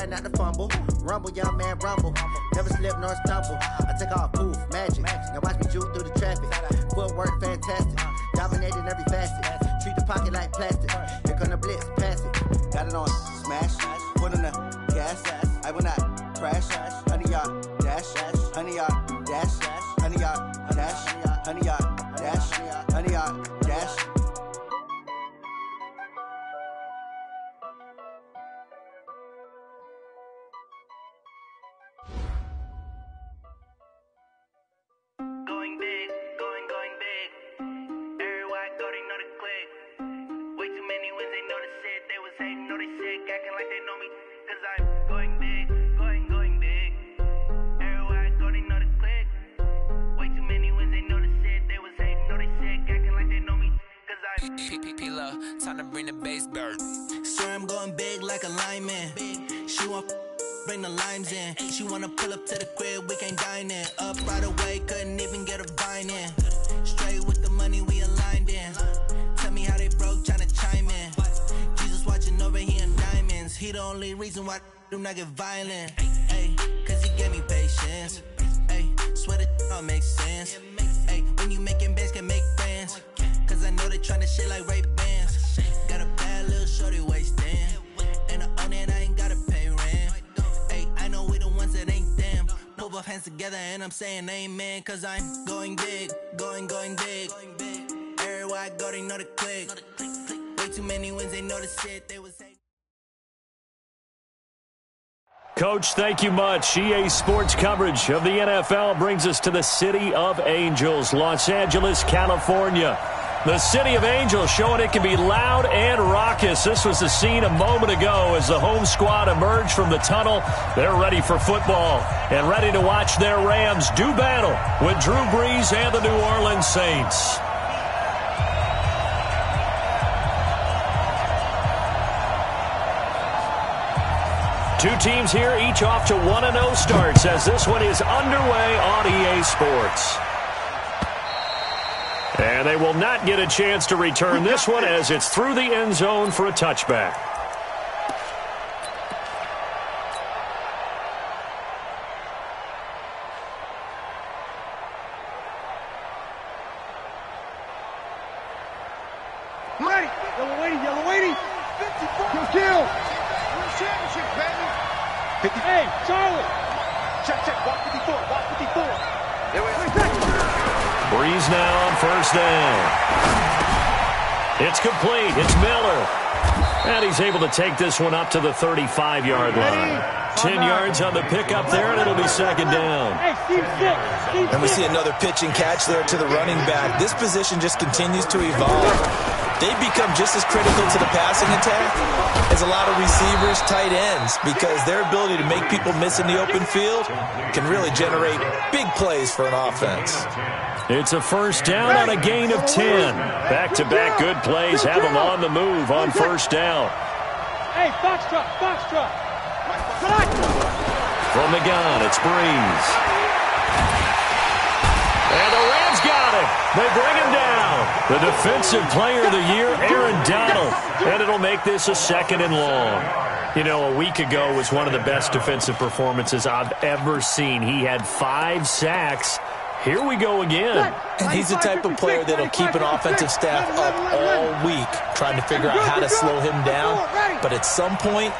try not to fumble. Rumble, young man, rumble. Never slip nor stumble. I take off, poof, magic. Now watch me juke through the traffic. Footwork, fantastic. Dominating every facet. Treat the pocket like plastic. Here come the blitz, pass it. Got it on, smash. Put on the gas. I will not crash. 100-yard dash. 100-yard dash. 100-yard dash. 100-yard dash. 100-yard dash. Going big, going big. Everywhere I go, they know the click. Way too many wins, they know the shit. They was hating, know they sick, acting like they know me. Cause I'm going big, going big. Everywhere I go, they know the click. Way too many wins, they know the shit. They was hating, know they sick, acting like they know me. Cause I'm P-P-P-Lo, time to bring the bass bird. Swear I'm going big like a lineman. She want bring the limes in. She wanna pull up to the crib, we can't dine in. Up right away, couldn't even get a vine in. Straight with the money we aligned in. Tell me how they broke, tryna chime in. Jesus watching over here in diamonds. He the only reason why do not get violent. Ay, cause he gave me patience. Ay, swear that all makes sense. Ay, when you making bands can make friends. Cause I know they tryna shit like Ray Bans. Got a bad little shorty wasting. And I own it, I ain't gotta pay rent. Ay, I know we the ones that ain't them. Put both hands together and I'm saying amen. Cause I'm going big, going big. Everywhere I go, they know the click. Way too many wins, they know the shit. They was hating. Coach, thank you much. EA Sports coverage of the NFL brings us to the City of Angels, Los Angeles, California. The City of Angels showing it can be loud and raucous. This was the scene a moment ago as the home squad emerged from the tunnel. They're ready for football and ready to watch their Rams do battle with Drew Brees and the New Orleans Saints. Two teams here, each off to 1-0 starts as this one is underway on EA Sports. And they will not get a chance to return this one as it's through the end zone for a touchback. Yellow waiting. 54. Kill. Championship, baby. Hey, Charlie. Check. 154. 154. Breeze now on first down. It's complete. It's Miller. And he's able to take this one up to the 35-yard line. 10 yards on the pickup there, and it'll be second down. And we see another pitch and catch there to the running back. This position just continues to evolve. They've become just as critical to the passing attack as a lot of receivers, tight ends, because their ability to make people miss in the open field can really generate big plays for an offense. It's a first down on a gain of 10. Back-to-back good plays have them on the move on first down. Hey, Foxtrot. From the gun, it's Breeze. And the Rams got him. They bring him down. The Defensive Player of the Year, Aaron Donald. And it'll make this a second and long. You know, a week ago was one of the best defensive performances I've ever seen. He had 5 sacks. Here we go again. And he's the type of player that'll keep an offensive staff up all week trying to figure out how to slow him down. But at some point,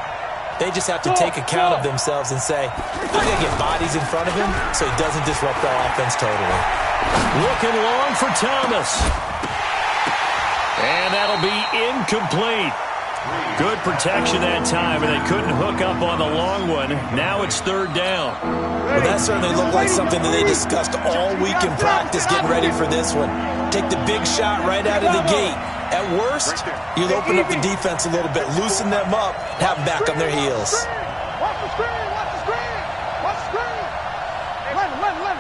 they just have to take account of themselves and say, I'm going to get bodies in front of him so he doesn't disrupt our offense totally. Looking long for Thomas. And that'll be incomplete. Good protection that time, and they couldn't hook up on the long one. Now it's third down. Well, that certainly looked like something that they discussed all week in practice getting ready for this one. Take the big shot right out of the gate. At worst, you'll open up the defense a little bit, loosen them up, have them back on their heels. Watch the screen. Let him.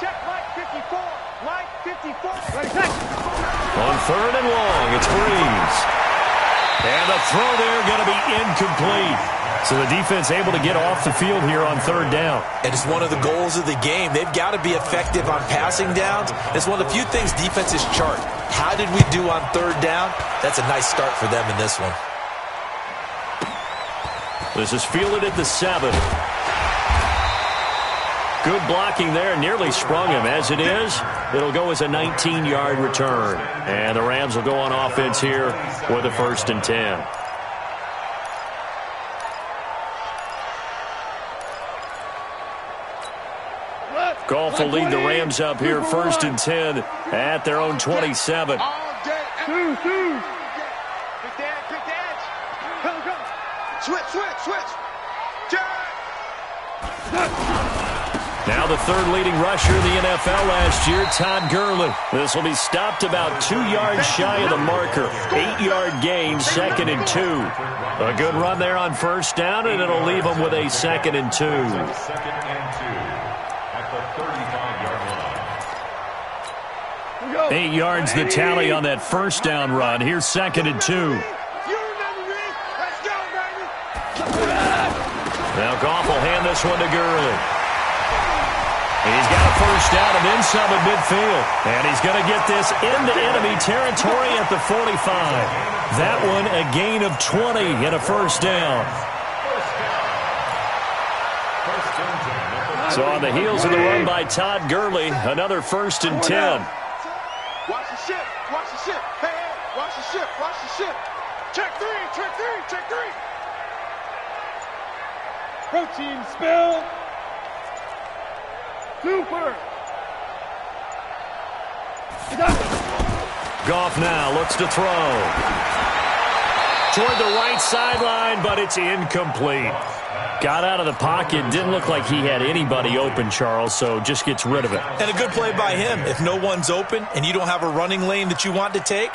Check right 54. Right 54. Ready, check. On third and long, it's Breeze. And the throw there going to be incomplete. So the defense able to get off the field here on third down. And it's one of the goals of the game. They've got to be effective on passing downs. It's one of the few things defenses chart. How did we do on third down? That's a nice start for them in this one. This is fielded at the 7. Good blocking there. Nearly sprung him. As it is, it'll go as a 19-yard return. And the Rams will go on offense here with a 1st and 10. Goff will lead the Rams up here, 1st and 10 at their own 27. Now the 3rd leading rusher in the NFL last year, Todd Gurley. This will be stopped about 2 yards shy of the marker. 8-yard gain, 2nd and 2. A good run there on 1st down, and it'll leave them with a 2nd and 2. 8 yards the tally on that 1st down run. Here's 2nd and 2. Now Goff will hand this one to Gurley. He's got a 1st down and then some at midfield. And he's going to get this into enemy territory at the 45. That one a gain of 20 and a 1st down. So on the heels of the run by Todd Gurley, another 1st and 10. Watch the ship. Watch the ship. Hey, hey. Watch the ship. Watch the ship. Check 3. Check 3. Check 3. Protein spill. Super. Goff now looks to throw. Toward the right sideline, but it's incomplete. Got out of the pocket. Didn't look like he had anybody open, Charles, so just gets rid of it. And a good play by him. If no one's open and you don't have a running lane that you want to take,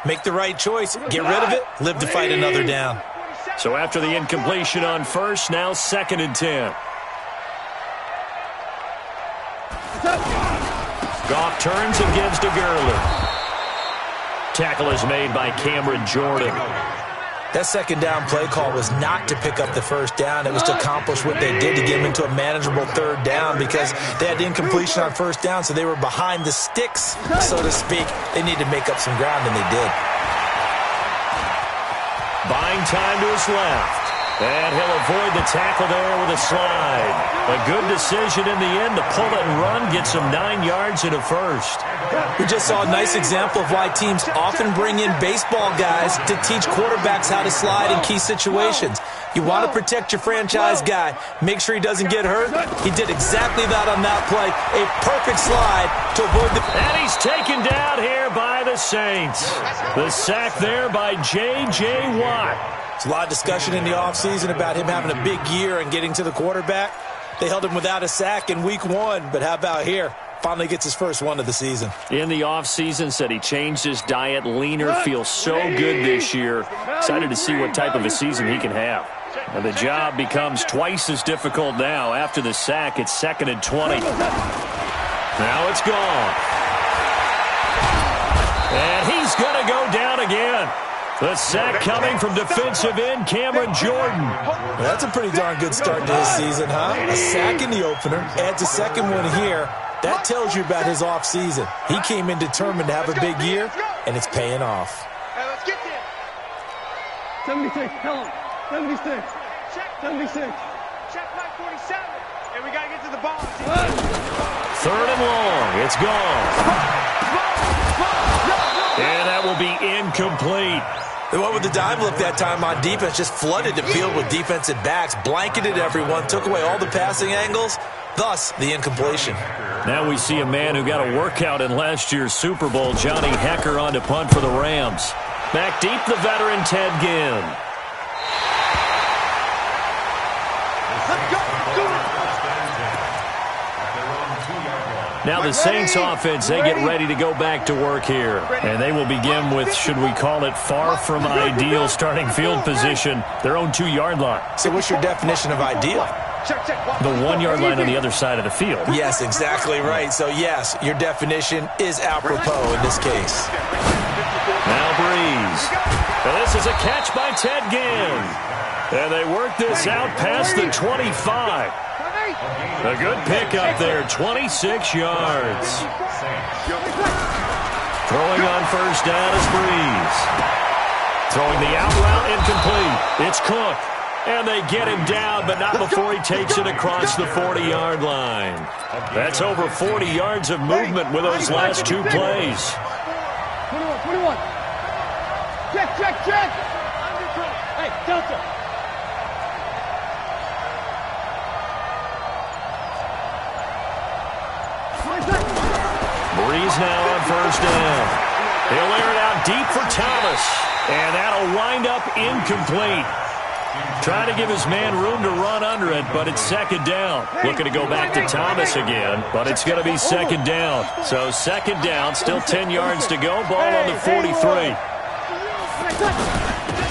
make the right choice. Get rid of it. Live to fight another down. So after the incompletion on 1st, now 2nd and 10. Goff turns and gives to Gurley. Tackle is made by Cameron Jordan. That 2nd down play call was not to pick up the 1st down. It was to accomplish what they did to get them into a manageable 3rd down because they had incompletion on 1st down, so they were behind the sticks, so to speak. They needed to make up some ground, and they did. Buying time to his left. And he'll avoid the tackle there with a slide. A good decision in the end to pull it and run, get some 9 yards and a 1st. We just saw a nice example of why teams often bring in baseball guys to teach quarterbacks how to slide in key situations. You want to protect your franchise guy. Make sure he doesn't get hurt. He did exactly that on that play. A perfect slide to avoid the... And he's taken down here by the Saints. The sack there by J.J. Watt. There's a lot of discussion in the offseason about him having a big year and getting to the quarterback. They held him without a sack in week 1, but how about here? Finally gets his first one of the season. In the offseason, said he changed his diet, leaner, feels so good this year. Excited to see what type of a season he can have. And the job becomes twice as difficult now. After the sack, it's 2nd and 20. Now it's gone. And he's going to go down again. The sack coming from defensive end Cameron Jordan. Well, that's a pretty darn good start to his season, huh? A sack in the opener, adds a 2nd one here. That tells you about his offseason. He came in determined to have a big year, and it's paying off. Hey, let's get there. 76, tell him. 76. Check 76. Check like 47. And we got to get to the ball. 3rd and long. It's gone. And that will be incomplete. They went with the dive look that time on defense, just flooded the field with defensive backs, blanketed everyone, took away all the passing angles, thus the incompletion. Now we see a man who got a workout in last year's Super Bowl, Johnny Hecker, on to punt for the Rams. Back deep, the veteran Ted Ginn. Now the Saints offense, they get ready to go back to work here. And they will begin with, should we call it, far from ideal starting field position, their own 2-yard line. So what's your definition of ideal? The 1-yard line on the other side of the field. Yes, exactly right. So yes, your definition is apropos in this case. Now Breeze. And this is a catch by Ted Ginn. And they work this out past the 25. A good pickup there, 26 yards. Throwing on 1st down is Breeze. Throwing the out route incomplete. It's Cook. And they get him down, but not before he takes it across the 40-yard line. That's over 40 yards of movement with those last two plays. 21. Check. Hey, Delta. Breeze now on first down. He'll air it out deep for Thomas. And that'll wind up incomplete. Trying to give his man room to run under it, but it's second down. Looking to go back to Thomas again, but it's going to be second down. So second down, still 10 yards to go. Ball on the 43.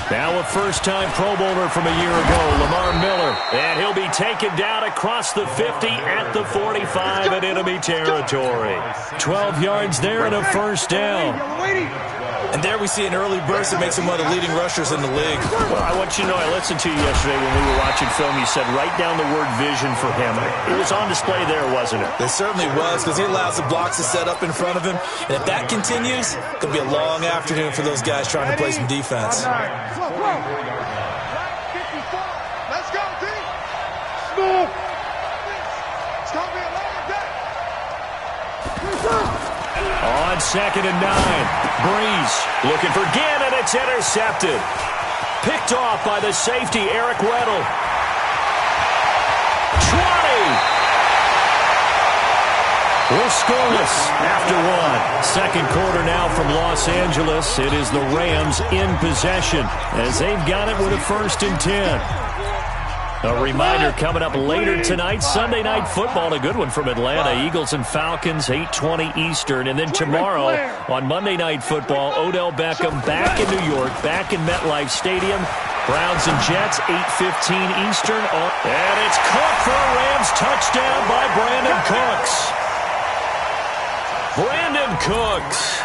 Now a first-time Pro Bowler from a year ago, Lamar Miller. And he'll be taken down across the 50 at the 45 at enemy territory. 12 yards there and a first down. And there we see an early burst that makes him one of the leading rushers in the league. Well, I want you to know, I listened to you yesterday when we were watching film. You said write down the word vision for him. It was on display there, wasn't it? It certainly was, because he allows the blocks to set up in front of him. And if that continues, it could be a long afternoon for those guys trying to play some defense. Let's go, D. Smooth. It's going to be a long day. On second and 9, Breeze looking for Ginn, and it's intercepted. Picked off by the safety, Eric Weddle. 20. We're scoreless after one. Second quarter now from Los Angeles. It is the Rams in possession as they've got it with a 1st and 10. A reminder coming up later tonight, Sunday Night Football, a good one from Atlanta. Eagles and Falcons, 8:20 Eastern. And then tomorrow on Monday Night Football, Odell Beckham back in New York, back in MetLife Stadium. Browns and Jets, 8:15 Eastern. And it's caught for a Rams touchdown by Brandon Cooks. Brandon Cooks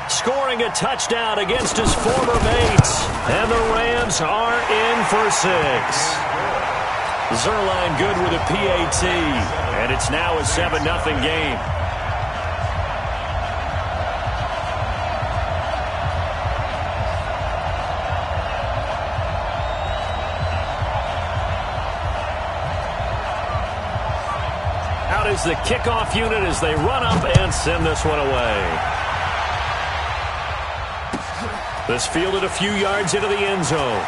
scoring a touchdown against his former mates. And the Rams are in for 6. Zerline good with a PAT, and it's now a 7-0 game. Out is the kickoff unit as they run up and send this one away. This fielded a few yards into the end zone.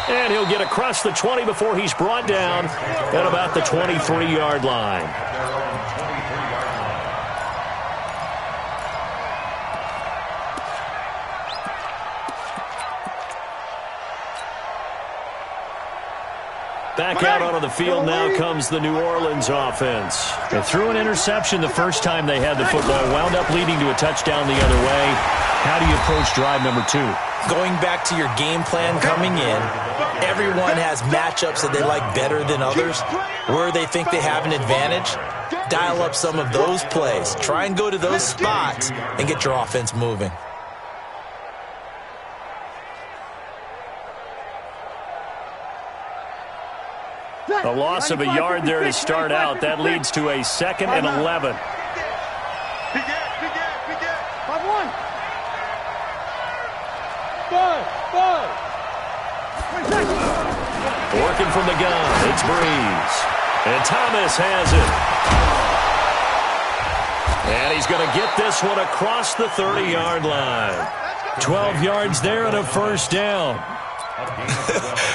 And he'll get across the 20 before he's brought down at about the 23-yard line. Back out onto the field now comes the New Orleans offense. They threw an interception the first time they had the football, wound up leading to a touchdown the other way. How do you approach drive number 2? Going back to your game plan coming in, everyone has matchups that they like better than others. Where they think they have an advantage, dial up some of those plays. Try and go to those spots and get your offense moving. A loss of a yard there to start out. That leads to a 2nd and 11. Working from the gun, it's Breeze. And Thomas has it. And he's going to get this one across the 30-yard line. 12 yards there and a first down.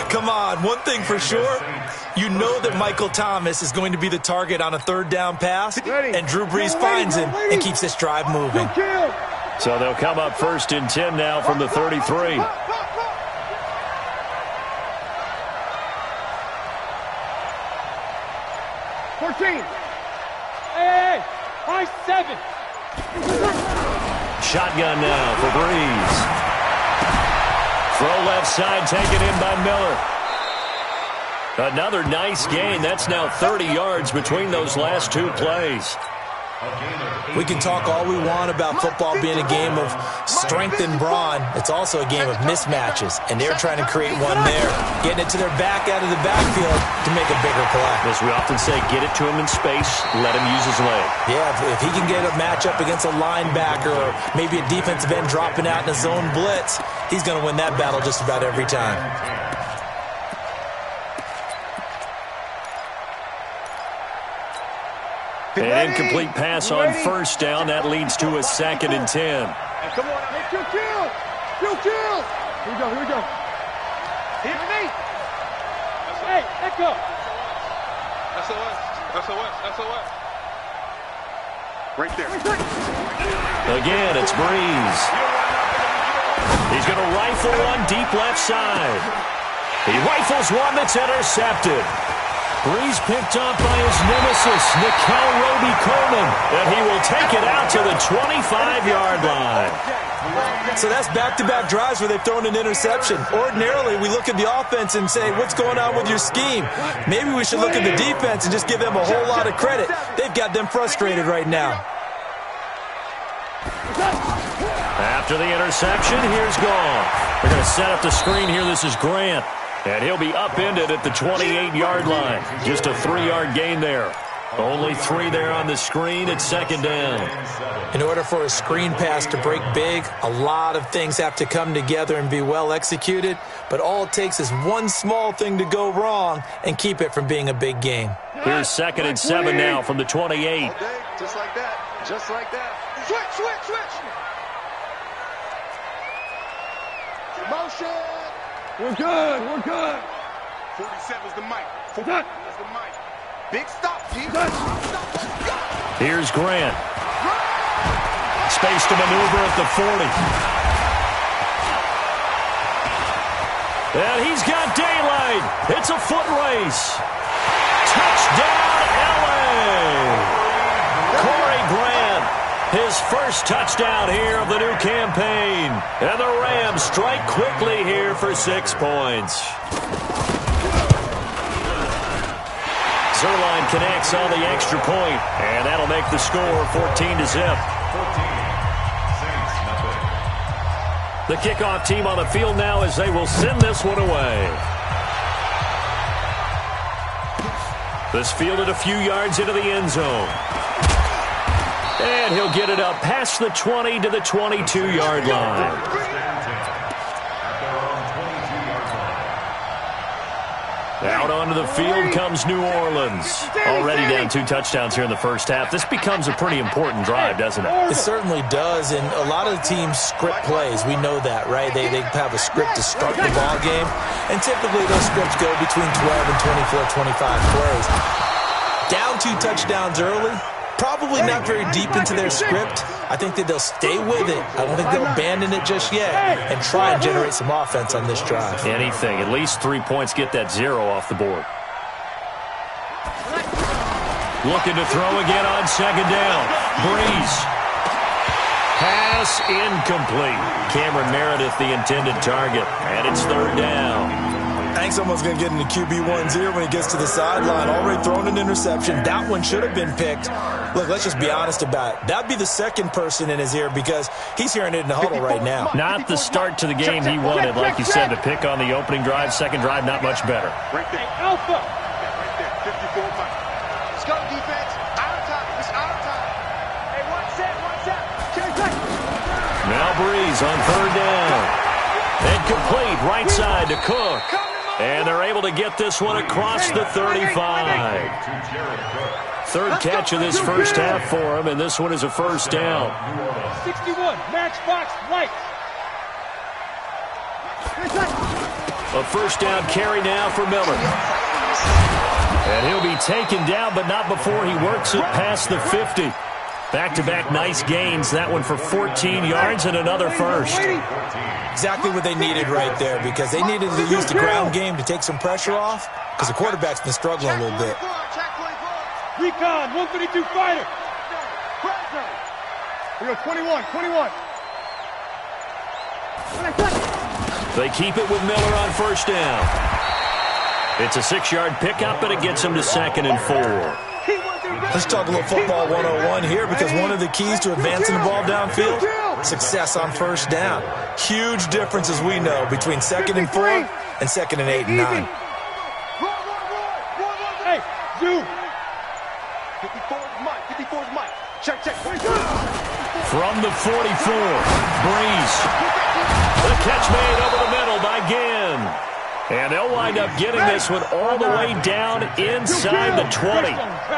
Come on, one thing for sure, you know that Michael Thomas is going to be the target on a 3rd down pass, and Drew Brees finds him and keeps this drive moving. So they'll come up 1st and 10 now from the 33. 14. Hey, high 7. Shotgun now for Breeze. Throw left side, taken in by Miller. Another nice gain. That's now 30 yards between those last 2 plays. We can talk all we want about football being a game of strength and brawn. It's also a game of mismatches, and they're trying to create one there, getting it to their back out of the backfield to make a bigger play. As we often say, get it to him in space, let him use his leg. Yeah, if he can get a matchup against a linebacker or maybe a defensive end dropping out in a zone blitz, he's going to win that battle just about every time. An incomplete pass on first down. That leads to a 2nd and 10. Hey, come on, hey, kill! Here we go. Hit me! Hey, echo! SOS. Right there. Again, it's Breeze. He's going to rifle one deep left side. He rifles one that's intercepted. Breeze picked up by his nemesis, Nickel Roby-Coleman, and he will take it out to the 25-yard line. So that's back-to-back drives where they've thrown an interception. Ordinarily, we look at the offense and say, what's going on with your scheme? Maybe we should look at the defense and just give them a whole lot of credit. They've got them frustrated right now. After the interception, here's Gone. They're going to set up the screen here. This is Grant. And he'll be upended at the 28-yard line. Just a 3-yard gain there. Only 3 there on the screen at 2nd down. In order for a screen pass to break big, a lot of things have to come together and be well executed. But all it takes is one small thing to go wrong and keep it from being a big game. Here's 2nd and 7 now from the 28. Just like that. Switch. Motion. We're good. 47's the mic. Big stop, G. Here's Grant. Space to maneuver at the 40. And he's got daylight. It's a foot race. Touchdown, LA. Corey Grant, his first touchdown here of the new campaign. And the Rams strike quickly here for 6 points. Zerline connects on the extra point, and that'll make the score 14-0. The kickoff team on the field now as they will send this one away. This fielded a few yards into the end zone. And he'll get it up past the 20 to the 22-yard line. Out onto the field comes New Orleans. Already down 2 touchdowns here in the first half. This becomes a pretty important drive, doesn't it? It certainly does, and a lot of the teams script plays. We know that, right? They have a script to start the ball game, and typically those scripts go between 12 and 24, 25 plays. Down 2 touchdowns early, probably not very deep into their script. I think that they'll stay with it. I don't think they'll abandon it just yet and try and generate some offense on this drive. Anything. At least 3 points, get that 0 off the board. Looking to throw again on 2nd down. Breeze. Pass incomplete. Cameron Meredith, the intended target. And it's 3rd down. I think someone's going to get into QB1's ear when he gets to the sideline. Already thrown an interception. That one should have been picked. Look, let's just be honest about it. That'd be the second person in his ear because he's hearing it in the huddle right now. Not the start to the game he wanted, like you said, to pick on the opening drive. Second drive, not much better. Right there. Alpha. Right there. 54 mic. Let's go, defense. Our time. It's our time. Hey, one set. Now Breeze on 3rd down. Incomplete, right side to Cook. And they're able to get this one across the 35. 3rd catch of this first half for him, and this one is a 1st down. 61, matchbox right. A 1st down carry now for Miller. And he'll be taken down, but not before he works it past the 50. Back-to-back nice gains. That one for 14 yards and another first. Exactly what they needed right there because they needed to use the ground game to take some pressure off because the quarterback's been struggling a little bit. Recon, 132 fighter. We go 21. They keep it with Miller on 1st down. It's a 6-yard pickup, and it gets him to 2nd and 4. Let's talk a little football 101 here because one of the keys to advancing the ball downfield, success on 1st down. Huge difference, as we know, between 2nd and 4 and 2nd and 8 and 9. Hey, dude. 54's mic. Check. From the 44, Breeze. The catch made over the middle by Ginn. And they'll wind up getting this one all the way down inside the 20.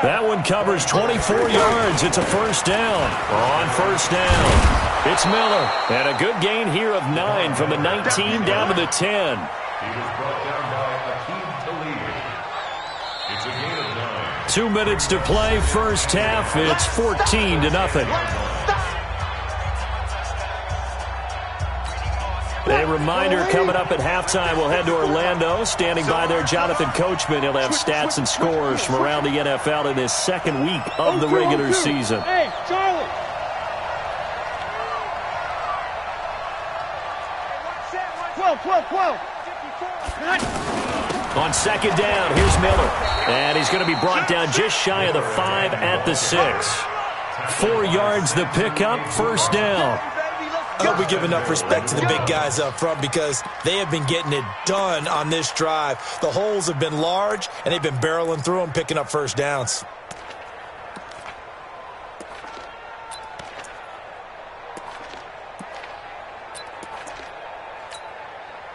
That one covers 24 yards. It's a first down. On first down, it's Miller. And a good gain here of 9 from the 19 down to the 10. He was brought down by Akeem Talib. It's a gain of 9. 2 minutes to play first half. It's 14-0. A reminder coming up at halftime. We'll head to Orlando. Standing by there, Jonathan Coachman. He'll have stats and scores from around the NFL in his second week of the regular season. Hey, Charlie. Twelve. On second down, here's Miller. And he's going to be brought down just shy of the 5 at the 6. 4 yards the pickup, first down. I hope we give enough respect to the big guys up front because they have been getting it done on this drive. The holes have been large, and they've been barreling through them, picking up first downs.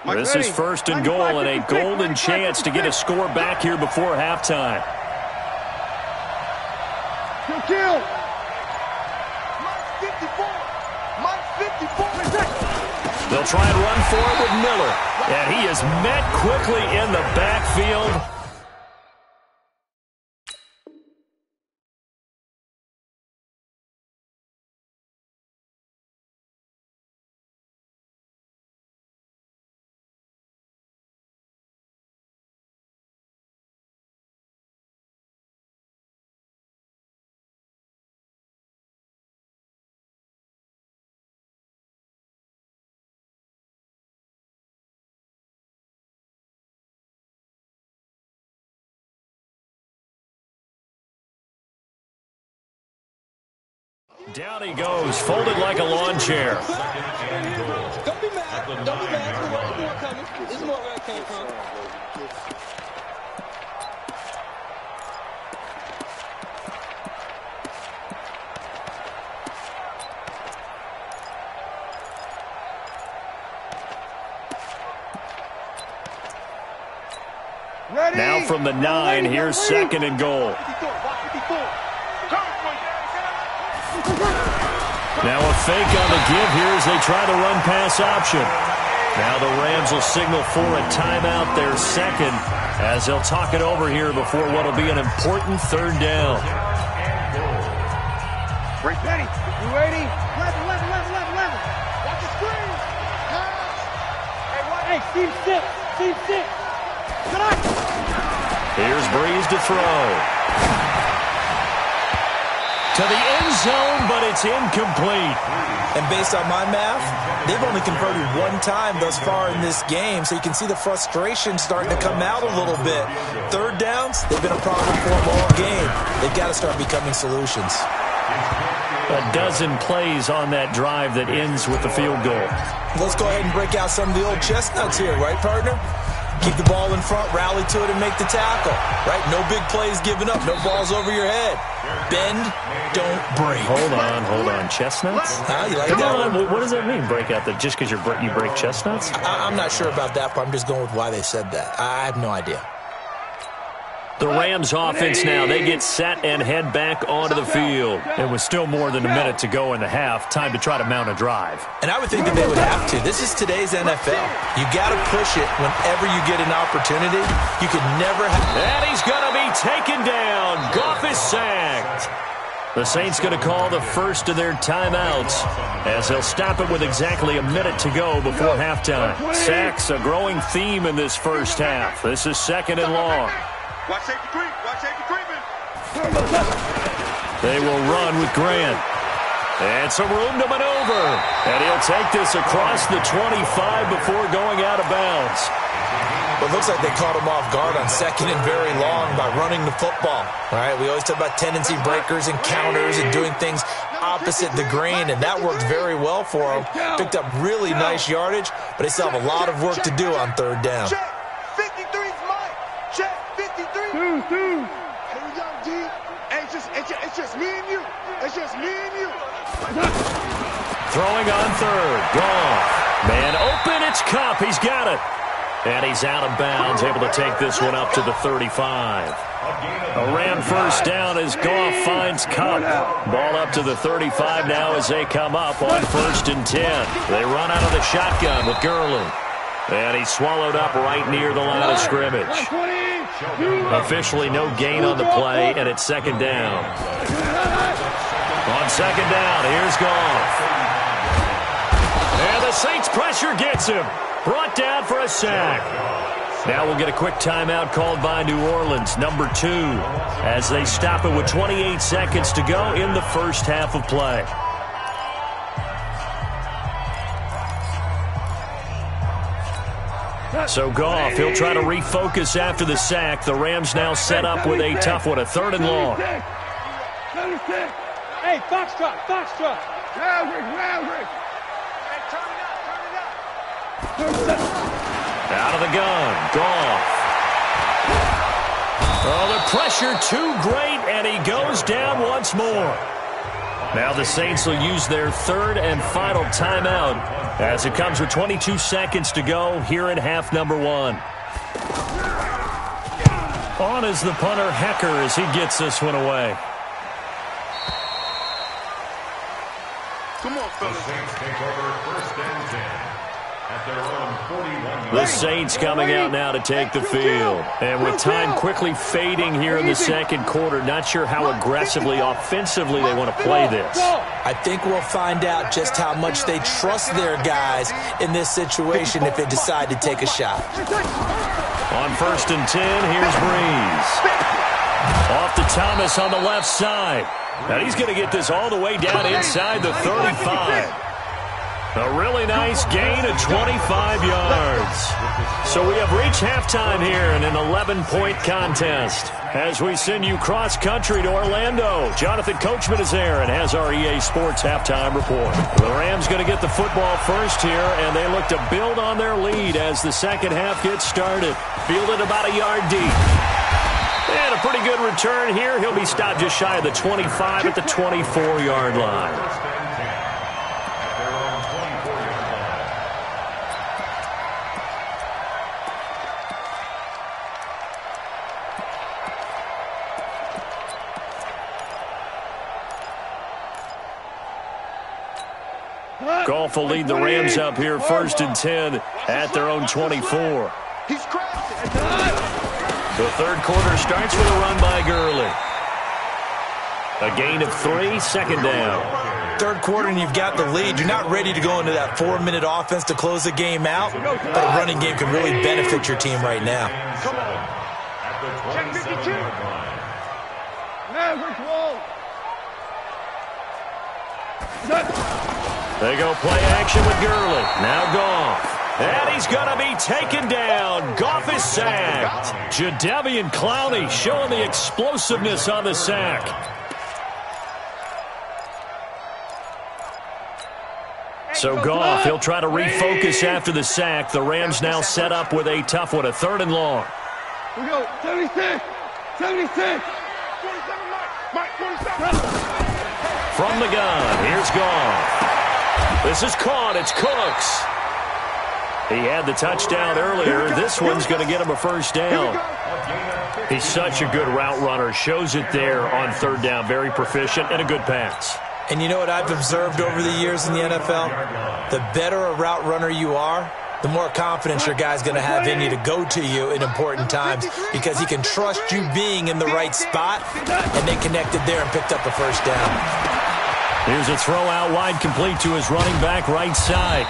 This is first and goal and a golden chance to get a score back here before halftime. Kill. They'll try and run for it with Miller. And he is met quickly in the backfield. Down he goes, folded like a lawn chair. Don't be mad. Don't be mad. There's more coming. There's more where it came from. Now from the 9, here's second and goal. Now a fake on the give here as they try the run-pass option. Now the Rams will signal for a timeout, their second, as they'll talk it over here before what will be an important third down. Ready? You ready? 11. Watch the screen. Hey, team 6. Good on. Here's Breeze to throw. To the end zone, but it's incomplete. And based on my math, they've only converted one time thus far in this game, so you can see the frustration starting to come out a little bit. Third downs, they've been a problem for them all game. They've got to start becoming solutions. A dozen plays on that drive that ends with the field goal. Let's go ahead and break out some of the old chestnuts here, right, partner? Keep the ball in front, rally to it, and make the tackle, right? No big plays given up, no balls over your head. Bend, don't break. Hold on. Chestnuts? You like Come that on, one? what does that mean, break out? Just because you break chestnuts? I'm not sure about that, but I'm just going with why they said that. I have no idea. The Rams offense now, they get set and head back onto the field. It was still more than a minute to go in the half. Time to try to mount a drive. And I would think that they would have to. This is today's NFL. You got to push it whenever you get an opportunity. You could never have... And he's going to be taken down. Goff is sacked. The Saints going to call the first of their timeouts as they'll stop it with exactly a minute to go before halftime. Sacks, a growing theme in this first half. This is second and long. Watch safety creep. They will run with Grant. And some room to maneuver. And he'll take this across the 25 before going out of bounds. Well, it looks like they caught him off guard on second and very long by running the football. All right, we always talk about tendency breakers and counters and doing things opposite the grain, and that worked very well for them. Picked up really nice yardage, but they still have a lot of work to do on third down. Check. 53's mine. Check. 53. Two. Here we go, D. Hey, it's just me and you. It's just me and you. Throwing on third. Gone. Man open. It's Cup. He's got it. And he's out of bounds, able to take this one up to the 35. A Ram first down as Goff finds Cup. Ball up to the 35 now as they come up on 1st and 10. They run out of the shotgun with Gurley. And he's swallowed up right near the line of scrimmage. Officially no gain on the play, and it's 2nd down. On 2nd down, here's Goff. And the Saints pressure gets him. Brought down for a sack. Now we'll get a quick timeout called by New Orleans, number 2, as they stop it with 28 seconds to go in the first half of play. So Goff, he'll try to refocus after the sack. The Rams now set up with a tough one, a 3rd and long. Hey, Foxtrot. Out of the gun, Goff. Oh, the pressure too great, and he goes down once more. Now the Saints will use their 3rd and final timeout as it comes with 22 seconds to go here in half number 1. On is the punter, Hecker, as he gets this one away. Come on, fellas. The Saints take over 1st and 10 at their own 41. The Saints coming out now to take the field. And with time quickly fading here in the 2nd quarter, not sure how aggressively, offensively they want to play this. I think we'll find out just how much they trust their guys in this situation if they decide to take a shot. On 1st and 10, here's Breeze. Off to Thomas on the left side. Now he's going to get this all the way down inside the 35. A really nice gain of 25 yards. So we have reached halftime here in an 11-point contest. As we send you cross-country to Orlando, Jonathan Coachman is there and has our EA Sports halftime report. The Rams going to get the football first here, and they look to build on their lead as the second half gets started. Fielded about a yard deep. And a pretty good return here. He'll be stopped just shy of the 25 at the 24-yard line. Goff will lead the Rams up here 1st and 10 at their own 24. He's crashing. The 3rd quarter starts with a run by Gurley. A gain of 3, 2nd down. 3rd quarter and you've got the lead. You're not ready to go into that 4-minute offense to close the game out, but a running game can really benefit your team right now. Come on. At the 27-yard line. Maverick wall. They go play action with Gurley. Now Goff. And he's going to be taken down. Goff is sacked. Jadeveon Clowney showing the explosiveness on the sack. So Goff, he'll try to refocus after the sack. The Rams now set up with a tough one, a 3rd and long. We go, 76. 76. 47, Mike, 47. From the gun, here's Goff. This is caught. It's Cooks. He had the touchdown earlier. This one's going to get him a 1st down. He's such a good route runner. Shows it there on 3rd down. Very proficient and a good pass. And you know what I've observed over the years in the NFL? The better a route runner you are, the more confidence your guy's going to have in you to go to you in important times because he can trust you being in the right spot, and they connected there and picked up a 1st down. Here's a throw out wide complete to his running back right side.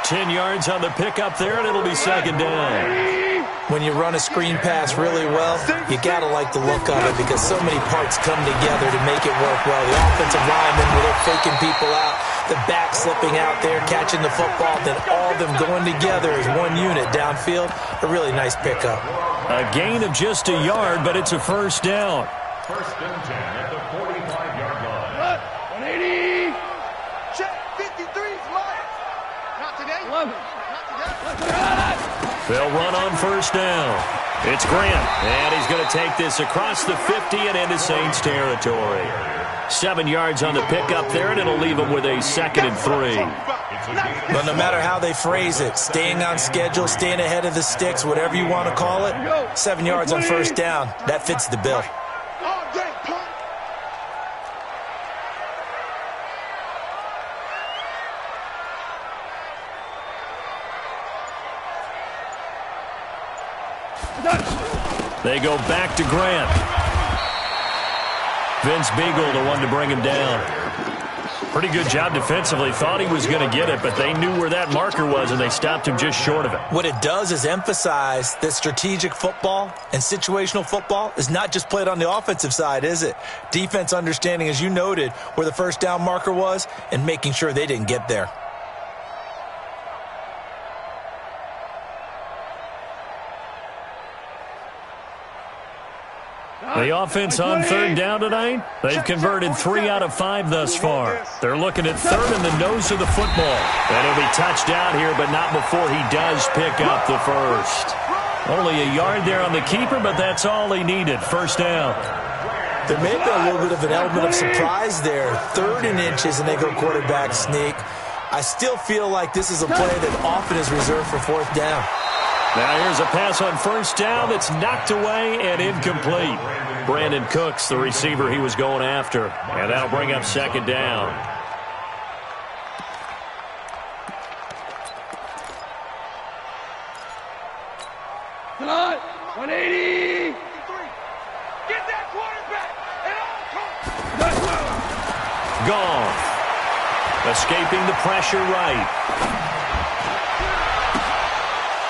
10 yards on the pickup there, and it'll be 2nd down. When you run a screen pass really well, you got to like the look of it because so many parts come together to make it work well. The offensive linemen, where they're faking people out, the back slipping out there, catching the football, then all of them going together as one unit downfield. A really nice pickup. A gain of just a yard, but it's a 1st down. 1st and 10 at the 45-yard line. 180. Check 53's live. Not today. 11. Not today. They'll run on 1st down. It's Grant, and he's going to take this across the 50 and into Saints territory. 7 yards on the pickup there, and it'll leave him with a 2nd and 3. But no matter how they phrase it, staying on schedule, staying ahead of the sticks, whatever you want to call it, 7 yards on first down, that fits the bill. They go back to Grant. Vince Beagle, the one to bring him down. Pretty good job defensively. Thought he was going to get it, but they knew where that marker was, and they stopped him just short of it. What it does is emphasize that strategic football and situational football is not just played on the offensive side, is it? Defense understanding, as you noted, where the first down marker was and making sure they didn't get there. The offense on 3rd down tonight, they've converted 3 out of 5 thus far. They're looking at 3rd in the nose of the football. And he'll be touched down here, but not before he does pick up the first. Only a yard there on the keeper, but that's all he needed. First down. There may be a little bit of an element of surprise there. 3rd and inches, and they go quarterback sneak. I still feel like this is a play that often is reserved for 4th down. Now here's a pass on first down that's knocked away and incomplete. Brandon Cooks, the receiver he was going after. And that'll bring up 2nd down. Tonight, 180. Get that quarterback at all costs. Gone. Escaping the pressure right.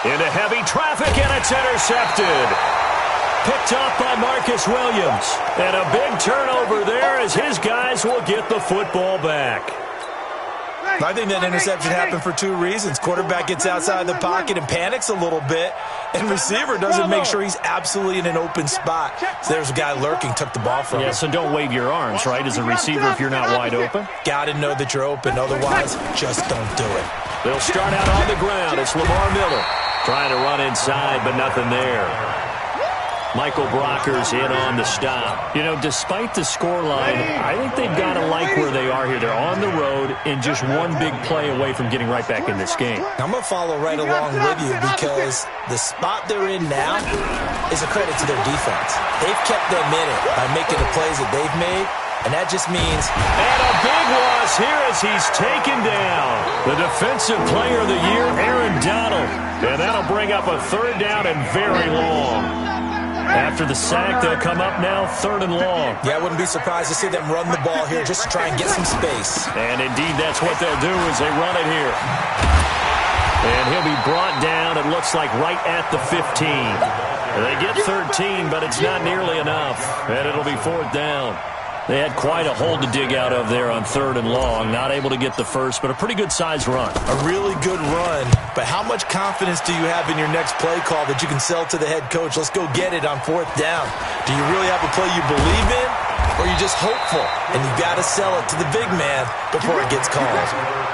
Into heavy traffic, and it's intercepted. Picked up by Marcus Williams. And a big turnover there as his guys will get the football back. I think that interception happened for 2 reasons. Quarterback gets outside the pocket and panics a little bit, and receiver doesn't make sure he's absolutely in an open spot. So there's a guy lurking, took the ball from him. Yeah, so don't wave your arms, right, as a receiver if you're not wide open. Got to know that you're open, otherwise just don't do it. They'll start out on the ground. It's Lamar Miller trying to run inside, but nothing there. Michael Brocker's in on the stop. You know, despite the scoreline, I think they've got to like where they are here. They're on the road and just one big play away from getting right back in this game. I'm going to follow right along with you because the spot they're in now is a credit to their defense. They've kept them in it by making the plays that they've made, and that just means... And a big loss here as he's taken down. The defensive player of the year, Aaron Donald. And that'll bring up a 3rd down and very long. After the sack, they'll come up now 3rd and long. Yeah, I wouldn't be surprised to see them run the ball here just to try and get some space. And indeed, that's what they'll do as they run it here. And he'll be brought down, it looks like, right at the 15. They get 13, but it's not nearly enough. And it'll be 4th down. They had quite a hole to dig out of there on 3rd and long. Not able to get the first, but a pretty good-sized run. A really good run, but how much confidence do you have in your next play call that you can sell to the head coach? Let's go get it on 4th down. Do you really have a play you believe in, or are you just hopeful? And you got to sell it to the big man before it gets called.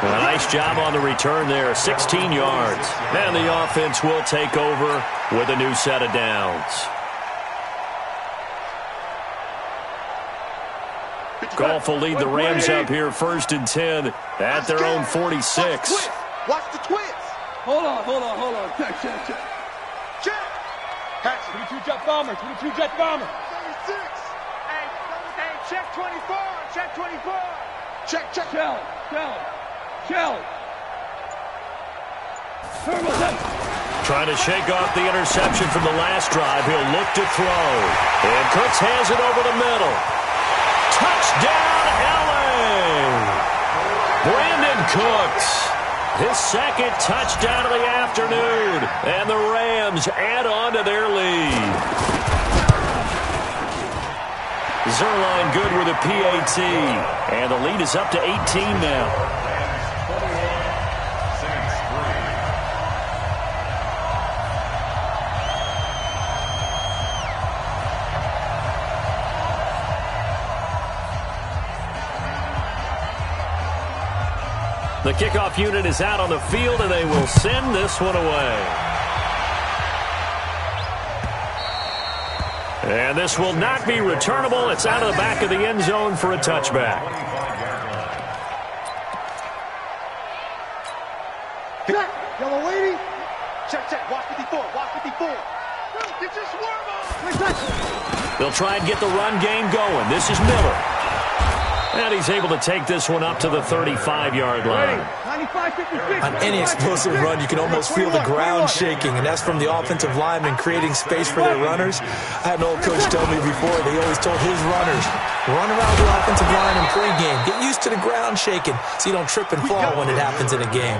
Well, nice job on the return there, 16 yards. And the offense will take over with a new set of downs. Goff will lead the Rams up here 1st and 10 at their own 46. Watch the twist. Hold on. Check. Hatch. 22 jet bomber. 22 jet bomber. 36. Hey, check 24. Check 24. Check. Shell. Trying to shake off the interception from the last drive. He'll look to throw. And Cooks has it over the middle. Touchdown, L.A. Brandon Cooks, his 2nd touchdown of the afternoon. And the Rams add on to their lead. Zerline good with a PAT. And the lead is up to 18 now. The kickoff unit is out on the field, and they will send this one away. And this will not be returnable. It's out of the back of the end zone for a touchback. Yellow lady. Check, check. Watch 54. Watch 54. Get your swerve on. They'll try and get the run game going. This is Miller. And he's able to take this one up to the 35-yard line. On any explosive run, you can almost feel the ground shaking, and that's from the offensive linemen creating space for their runners. I had an old coach tell me before, they always told his runners, run around the offensive line in pregame. Get used to the ground shaking so you don't trip and fall when it happens in a game.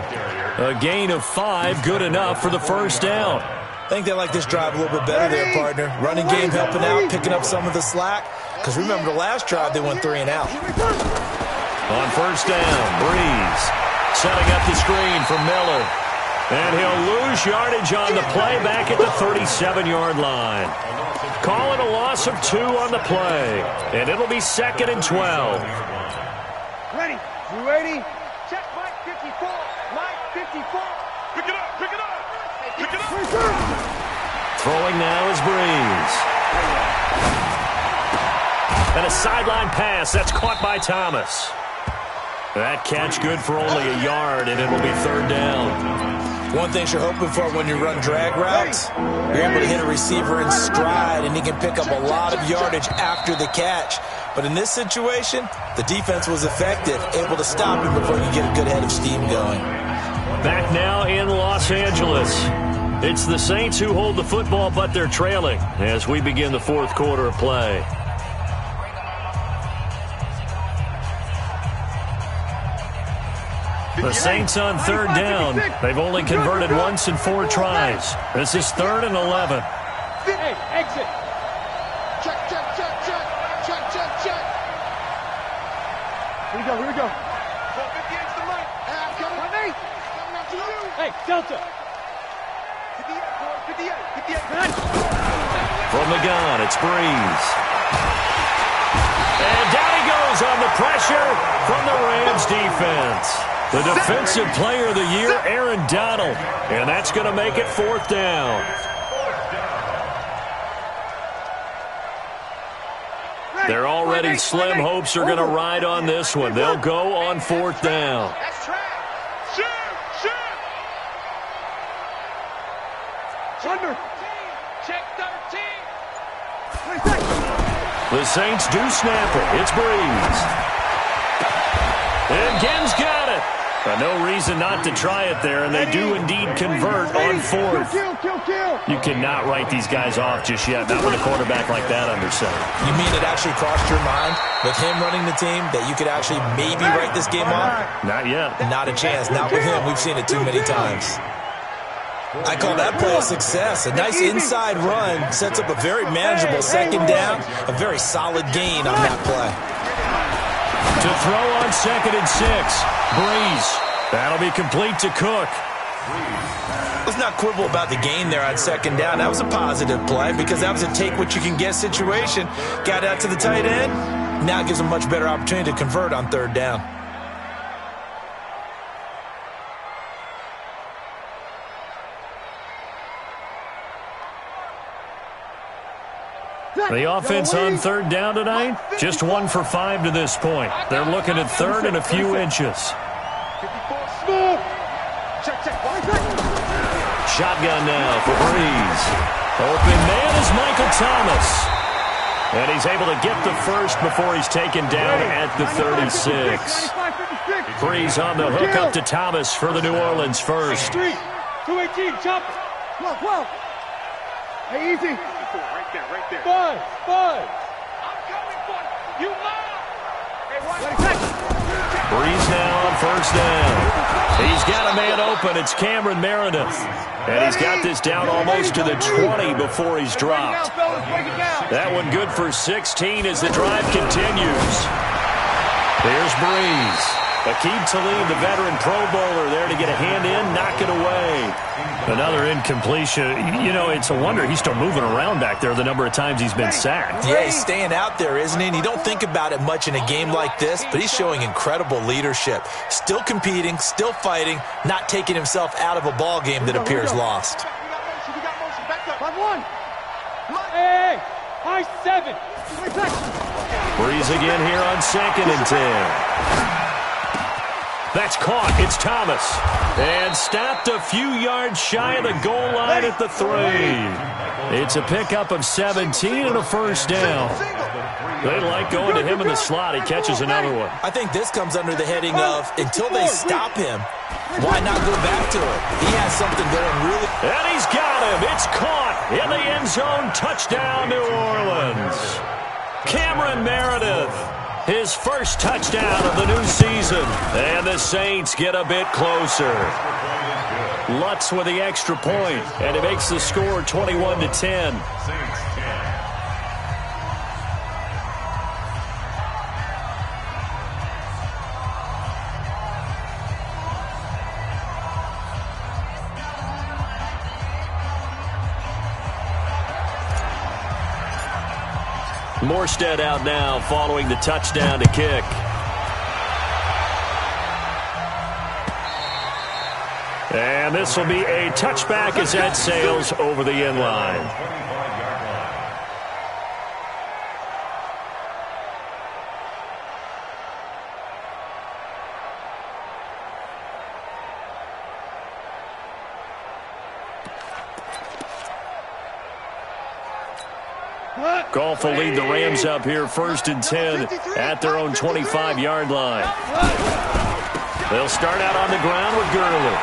A gain of 5, good enough for the first down. I think they like this drive a little bit better there, partner. Running game helping out, picking up some of the slack. Because remember, the last drive, they went 3 and out. On first down, Breeze setting up the screen for Miller. And he'll lose yardage on the play back at the 37-yard line. Call it a loss of 2 on the play. And it'll be 2nd and 12. Ready. You ready? Check Mike 54. Mike 54. Pick it up. Pick it up. Pick it up. Throwing now is Breeze. And a sideline pass. That's caught by Thomas. That catch good for only a yard, and it'll be 3rd down. One thing you're hoping for when you run drag routes, you're able to hit a receiver in stride, and he can pick up a lot of yardage after the catch. But in this situation, the defense was effective, able to stop him before you get a good head of steam going. Back now in Los Angeles. It's the Saints who hold the football, but they're trailing as we begin the 4th quarter of play. The Saints on 3rd down. They've only converted once in 4 tries. This is 3rd and 11. Hey, exit. Check, check, check, check. Check, check, check. Here we go, here we go. 58's the right. Coming on me. Coming up to you. Hey, Delta. 58. From the gun, it's Breeze. And down he goes on the pressure from the Rams defense. The defensive player of the year, Aaron Donald. And that's going to make it 4th down. Their already slim hopes are going to ride on this one. They'll go on 4th down. Under. Check 13. The Saints do snap it. It's Breeze. And Gen's got it. No reason not to try it there, and they do indeed convert on 4th. Kill. You cannot write these guys off just yet, not with a quarterback like that under center. You mean it actually crossed your mind with him running the team that you could actually maybe write this game off? Not yet. Not a chance. Not with him. We've seen it too many times. I call that play a success. A nice inside run sets up a very manageable 2nd down. A very solid gain on that play. To throw on 2nd and 6. Breeze. That'll be complete to Cook. Let's not quibble about the gain there on 2nd down. That was a positive play because that was a take-what-you-can-get situation. Got out to the tight end. Now it gives a much better opportunity to convert on 3rd down. The offense on 3rd down tonight, just 1 for 5 to this point. They're looking at 3rd and a few inches. Shotgun now for Breeze. Open man is Michael Thomas. And he's able to get the first before he's taken down at the 36. Breeze on the hook up to Thomas for the New Orleans first. 218, jump. 12. Hey, easy. Right there. 5. I'm coming for you. Breeze now on 1st down. He's got a man open. It's Cameron Meredith. And he's got this down almost to the 20 before he's dropped. That one good for 16 as the drive continues. There's Breeze. Aqib Talib, the veteran Pro Bowler, there to get a hand in, knock it away. Another incompletion. You know, it's a wonder he's still moving around back there the number of times he's been sacked. Yeah, he's staying out there, isn't he? And you don't think about it much in a game like this, but he's showing incredible leadership. Still competing, still fighting, not taking himself out of a ball game that appears lost. Hey, high boys, 7. Breeze again here on 2nd and 10. That's caught. It's Thomas. And stopped a few yards shy of the goal line at the 3. It's a pickup of 17 and a first down. They like going to him in the slot. He catches another one. I think this comes under the heading of, until they stop him, why not go back to it? He has something going really. And he's got him. It's caught in the end zone. Touchdown, New Orleans. Cameron Meredith, his first touchdown of the new season. And the Saints get a bit closer. Lutz with the extra point, and it makes the score 21-10. Morstead out now following the touchdown to kick. And this will be a touchback as that sails over the end line. Goff will lead the Rams up here 1st and 10 at their own 25-yard line. They'll start out on the ground with Gurley.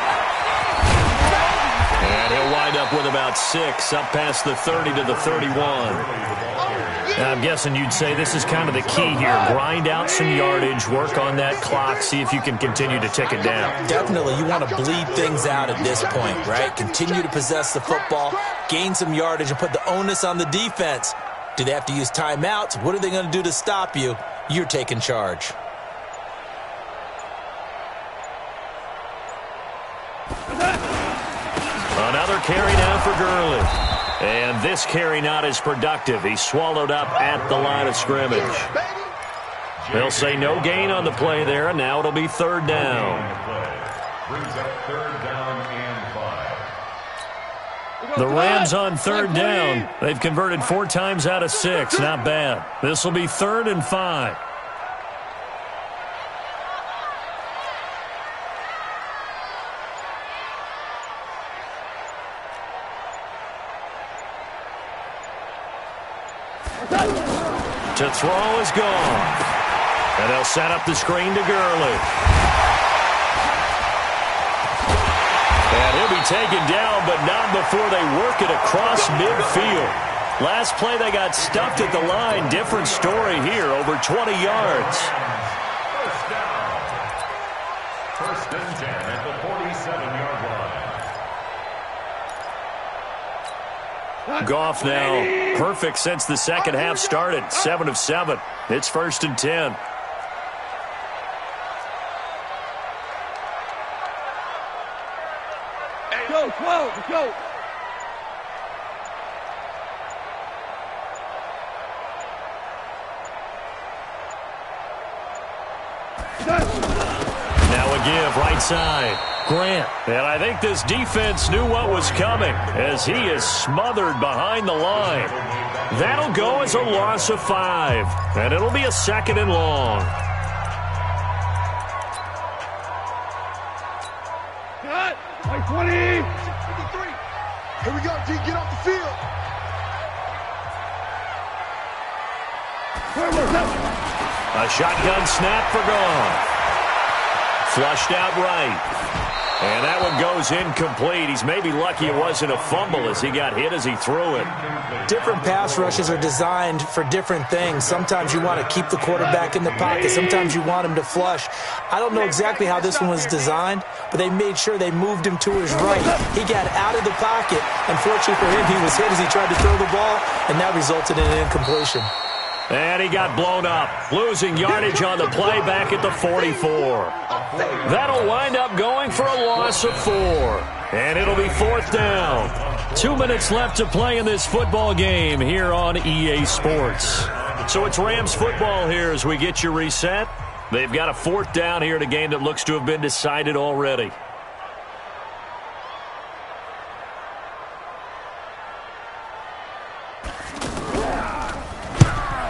And he'll wind up with about 6 up past the 30 to the 31. I'm guessing you'd say this is kind of the key here. Grind out some yardage, work on that clock, see if you can continue to tick it down. Definitely, you want to bleed things out at this point, right? Continue to possess the football, gain some yardage, and put the onus on the defense. Do they have to use timeouts? What are they going to do to stop you? You're taking charge. Another carry now for Gurley. And this carry not as productive. He's swallowed up at the line of scrimmage. They'll say no gain on the play there, and now it'll be 3rd down. Brings up 3rd down and 5. The Rams on 3rd down. They've converted 4 times out of 6. Not bad. This will be 3rd and 5. To throw is gone. And they'll set up the screen to Gurley. And he'll be taken down, but not before they work it across midfield. Last play they got stuffed at the line. Different story here, over 20 yards. First down. 1st and 10 at the 47-yard line. Goff now perfect since the second half started. 7 of 7. It's 1st and 10. Go, 12, go. Now a give right side. Grant. And I think this defense knew what was coming as he is smothered behind the line. That'll go as a loss of 5. And it'll be a 2nd and long. Cut. Like 20. 53. Here we go, D. Get off the field. A shotgun snap for Goff. Flushed out right. And that one goes incomplete. He's maybe lucky it wasn't a fumble as he got hit as he threw it. Different pass rushes are designed for different things. Sometimes you want to keep the quarterback in the pocket. Sometimes you want him to flush. I don't know exactly how this one was designed, but they made sure they moved him to his right. He got out of the pocket. Unfortunately for him, he was hit as he tried to throw the ball, and that resulted in an incompletion. And he got blown up, losing yardage on the play back at the 44. That'll wind up going for a loss of 4. And it'll be 4th down. 2 minutes left to play in this football game here on EA Sports. So it's Rams football here as we get you reset. They've got a 4th down here in a game that looks to have been decided already.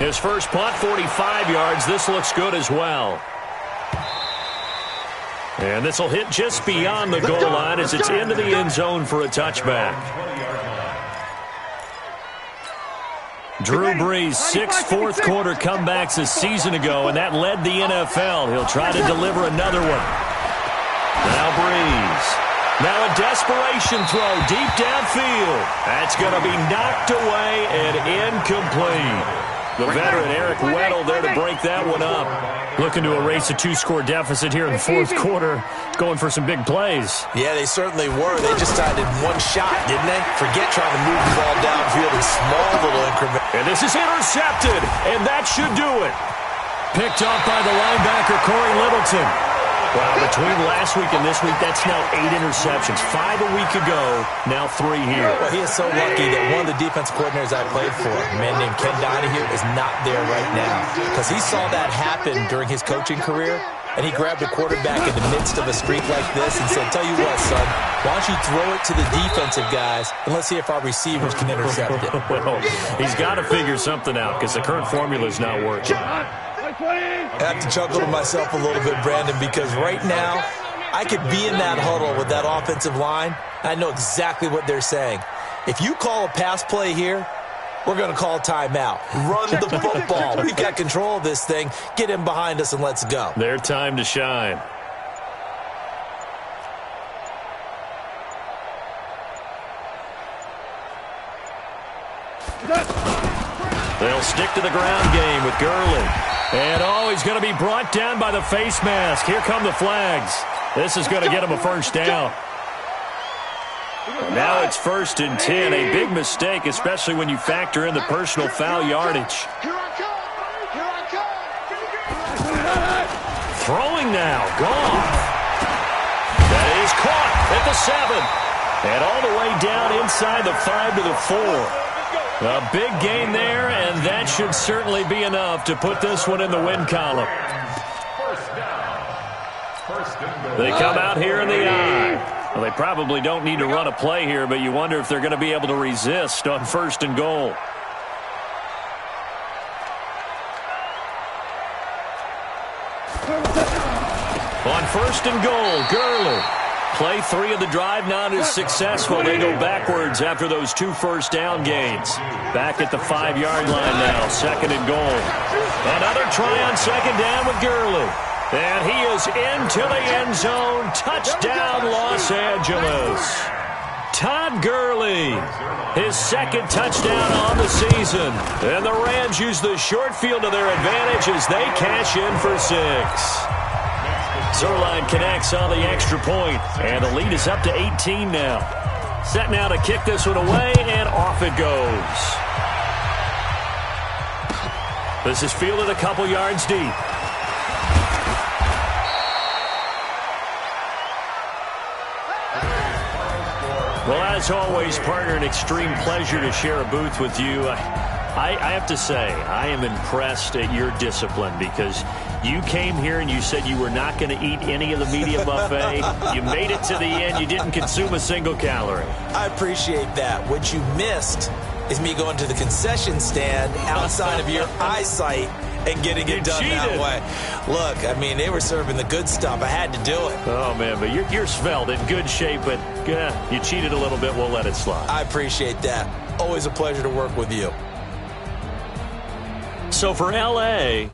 His first punt, 45 yards. This looks good as well. And this will hit just beyond the goal line as it's into the end zone for a touchback. Drew Brees, 6 fourth-quarter comebacks a season ago, and that led the NFL. He'll try to deliver another one. Now Brees. Now a desperation throw deep downfield. That's going to be knocked away and incomplete. The veteran Eric Weddle there to break that one up. Looking to erase a 2-score deficit here in the fourth quarter. Going for some big plays. Yeah, they certainly were. They just decided one shot, didn't they? Forget trying to move the ball downfield in small little increments. And this is intercepted, and that should do it. Picked up by the linebacker, Corey Littleton. Wow, between last week and this week, that's now 8 interceptions. 5 a week ago, now 3 here. Well, he is so lucky that one of the defensive coordinators I played for, a man named Ken Donahue, is not there right now. Because he saw that happen during his coaching career, and he grabbed a quarterback in the midst of a streak like this and said, tell you what, son, why don't you throw it to the defensive guys, and let's see if our receivers can intercept it. Well, he's got to figure something out because the current formula is not working. I have to chuckle to myself a little bit, Brandon, because right now I could be in that huddle with that offensive line. I know exactly what they're saying. If you call a pass play here, we're going to call timeout. Run the football. We've got control of this thing. Get in behind us and let's go. Their time to shine. They'll stick to the ground game with Gurley. And, he's going to be brought down by the face mask. Here come the flags. This is going to get him a first down. Now it's 1st and 10. A big mistake, especially when you factor in the personal foul yardage. Throwing now. Gone. That is caught at the 7. And all the way down inside the 5 to the 4. A big gain there, and that should certainly be enough to put this one in the win column. They come out here in the eye. Well, they probably don't need to run a play here, but you wonder if they're going to be able to resist on 1st and goal. On 1st and goal, Gurley. Play 3 of the drive not as successful. They go backwards after those 2 first down gains. Back at the 5-yard line now, 2nd and goal. Another try on 2nd down with Gurley. And he is into the end zone. Touchdown, Los Angeles. Todd Gurley, his 2nd touchdown on the season. And the Rams use the short field to their advantage as they cash in for 6. Zerline connects on the extra point, and the lead is up to 18 now. Set now to kick this one away, and off it goes. This is fielded a couple yards deep. Well, as always, partner, an extreme pleasure to share a booth with you. I have to say, I am impressed at your discipline because you came here and you said you were not going to eat any of the media buffet. You made it to the end. You didn't consume a single calorie. I appreciate that. What you missed is me going to the concession stand outside of your eyesight and getting it done that way. Look, I mean, they were serving the good stuff. I had to do it. Oh, man, but you're svelte, in good shape, but you cheated a little bit. We'll let it slide. I appreciate that. Always a pleasure to work with you. So for L.A.,